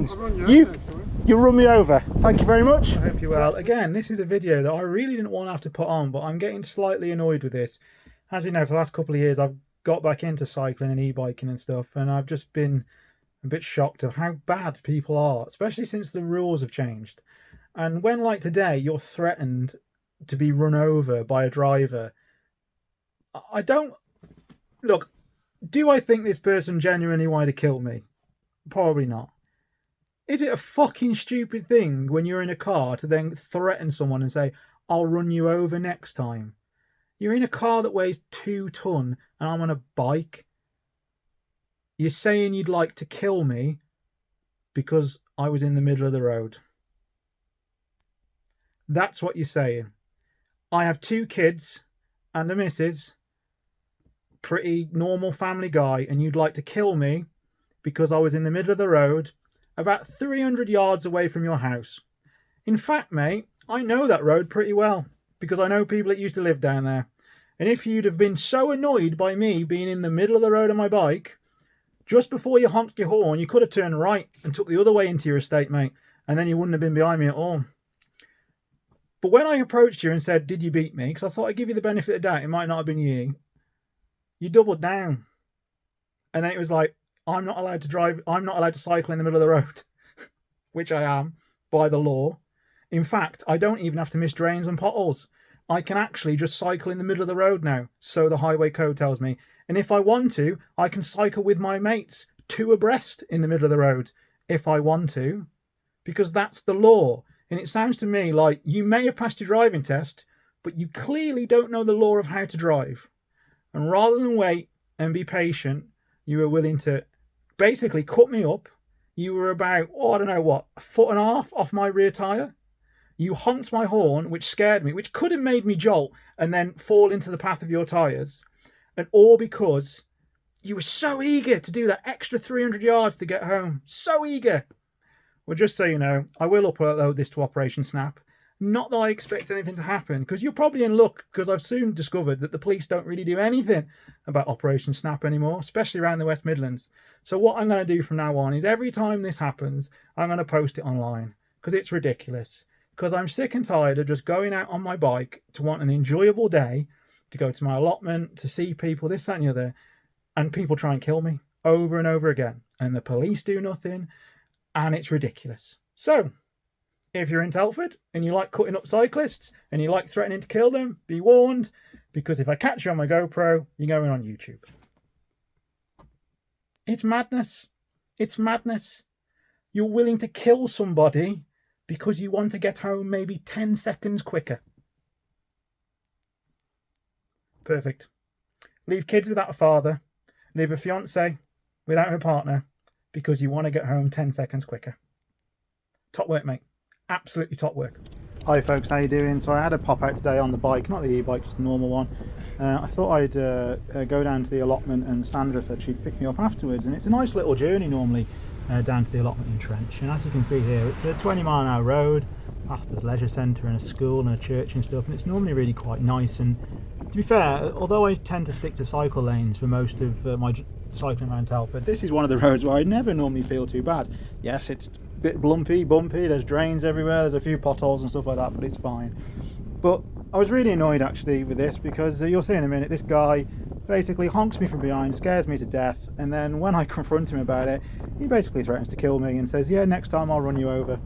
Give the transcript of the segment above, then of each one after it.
drains. You run me over. Thank you very much. I hope you're well. Again, this is a video that I really didn't want to have to put on, but I'm getting slightly annoyed with this. As you know, for the last couple of years, I've got back into cycling and e-biking and stuff, and I've just been a bit shocked of how bad people are, especially since the rules have changed. And when, like today, you're threatened to be run over by a driver, I don't... Look, do I think this person genuinely wanted to kill me? Probably not. Is it a fucking stupid thing when you're in a car to then threaten someone and say, I'll run you over next time? You're in a car that weighs 2 ton and I'm on a bike. You're saying you'd like to kill me because I was in the middle of the road. That's what you're saying. I have 2 kids and a missus, pretty normal family guy, and you'd like to kill me because I was in the middle of the road about 300 yards away from your house. In fact, mate, I know that road pretty well because I know people that used to live down there. And if you'd have been so annoyed by me being in the middle of the road on my bike, just before you honked your horn, you could have turned right and took the other way into your estate, mate, and then you wouldn't have been behind me at all. But when I approached you and said, did you beat me? Because I thought I'd give you the benefit of the doubt, it might not have been you. You doubled down. And then it was like, I'm not allowed to drive, I'm not allowed to cycle in the middle of the road, which I am by the law. In fact, I don't even have to miss drains and potholes. I can actually just cycle in the middle of the road now, so the highway code tells me. And if I want to, I can cycle with my mates 2 abreast in the middle of the road if I want to, because that's the law. And it sounds to me like you may have passed your driving test, but you clearly don't know the law of how to drive. And rather than wait and be patient, you were willing to basically cut me up. You were about, I don't know what, 1.5 foot off my rear tyre. You honked my horn, which scared me, which could have made me jolt and then fall into the path of your tyres. And all because you were so eager to do that extra 300 yards to get home. So eager. Well, just so you know, I will upload this to Operation Snap. Not that I expect anything to happen, because you're probably in luck, because I've soon discovered that the police don't really do anything about Operation Snap anymore, especially around the West Midlands. So what I'm going to do from now on is every time this happens, I'm going to post it online, because it's ridiculous. Because I'm sick and tired of just going out on my bike to want an enjoyable day, to go to my allotment, to see people, this, that and the other, and people try and kill me over and over again. And the police do nothing, and it's ridiculous. So, if you're in Telford and you like cutting up cyclists and you like threatening to kill them, be warned, because if I catch you on my GoPro, you're going on YouTube. It's madness. It's madness. You're willing to kill somebody because you want to get home maybe 10 seconds quicker. Perfect. Leave kids without a father. Leave a fiancée without her partner because you want to get home 10 seconds quicker. Top work, mate. Absolutely top work. Hi folks, how you doing? So I had a pop out today on the bike, not the e-bike, just the normal one. I thought I'd go down to the allotment, and Sandra said she'd pick me up afterwards, and it's a nice little journey normally down to the allotment in Trench. And as you can see here, it's a 20-mile-an-hour road past a leisure centre and a school and a church and stuff, and it's normally really quite nice. And to be fair, although I tend to stick to cycle lanes for most of my cycling around Telford, this is one of the roads where I never normally feel too bad. Yes, it's bit bumpy, there's drains everywhere, there's a few potholes and stuff like that, but it's fine. But I was really annoyed actually with this, because you'll see in a minute, this guy basically honks me from behind, scares me to death, and then when I confront him about it, he basically threatens to kill me and says, yeah, next time I'll run you over.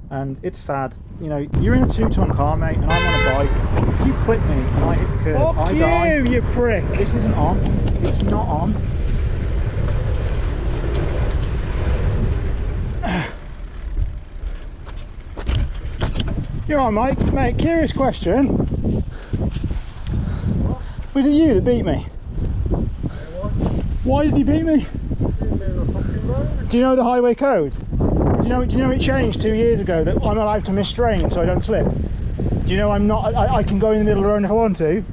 And it's sad, you know, you're in a 2-ton car, mate, and I'm on a bike. If you clip me and I hit the curb, I die. You prick. This isn't on. It's not on. You're on, Mike. Mate, curious question. What? Was it you that beat me? Why did you beat me? Do you know the highway code? Do you know it changed 2 years ago that I'm allowed to miss drains so I don't slip? Do you know I'm not? I can go in the middle of the road if I want to. You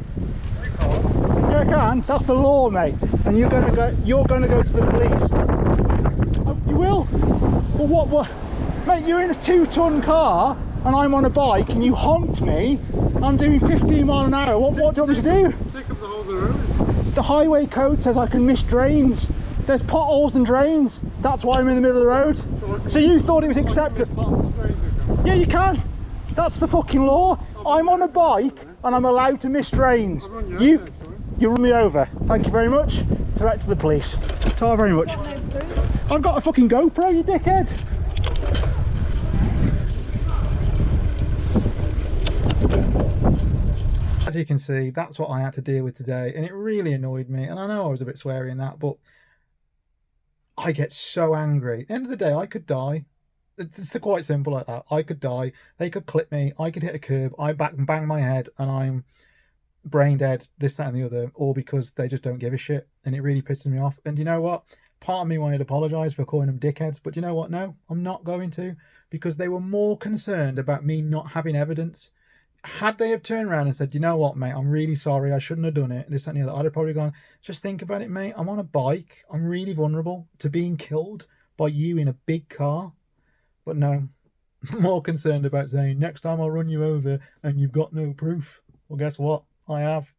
can't. Yeah, I can. That's the law, mate. And you're going to go. You're going to go to the police. Oh, you will. But what? Mate, you're in a 2-ton car and I'm on a bike and you honked me. I'm doing 15 miles an hour. What do you want me to do? Take up the whole of the road. The highway code says I can miss drains. There's potholes and drains. That's why I'm in the middle of the road. So you thought it was acceptable? Yeah, you can. That's the fucking law. I'm on a bike and I'm allowed to miss trains. You run me over. Thank you very much. Threat to the police. Ta very much. I've got a fucking GoPro, you dickhead. As you can see, that's what I had to deal with today, and it really annoyed me. And I know I was a bit sweary in that, but I get so angry. At the end of the day, I could die. It's quite simple like that. I could die. They could clip me. I could hit a curb. I bang my head, and I'm brain dead. This, that, and the other, all because they just don't give a shit, and it really pisses me off. And you know what? Part of me wanted to apologise for calling them dickheads, but you know what? No, I'm not going to, because they were more concerned about me not having evidence. Had they have turned around and said, you know what, mate, I'm really sorry, I shouldn't have done it, this, that, and the other, I'd have probably gone, just think about it, mate. I'm on a bike. I'm really vulnerable to being killed by you in a big car. But no, more concerned about saying, next time I'll run you over and you've got no proof. Well, guess what? I have.